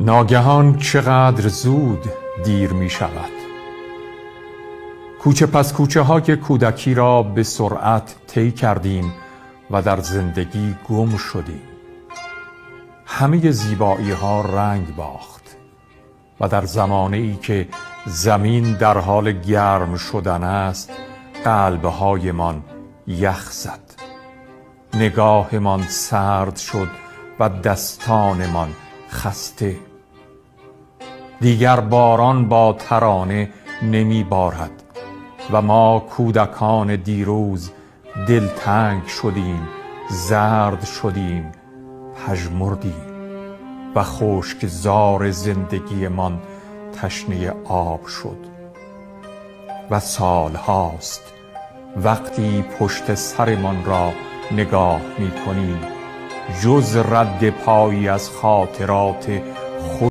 ناگهان چقدر زود دیر می شود. کوچه پس کوچه های کودکی را به سرعت طی کردیم و در زندگی گم شدیم. همه زیبایی ها رنگ باخت و در زمانه ای که زمین در حال گرم شدن است قلبهایمان یخ زد، نگاهمان سرد شد و دستانمان خسته. دیگر باران با ترانه نمی بارد و ما کودکان دیروز دلتنگ شدیم، زرد شدیم، پژمردیم و خشکزار زندگیمان تشنه آب شد. و سالهاست وقتی پشت سرمان را نگاه می کنیم جز رد پایی از خاطرات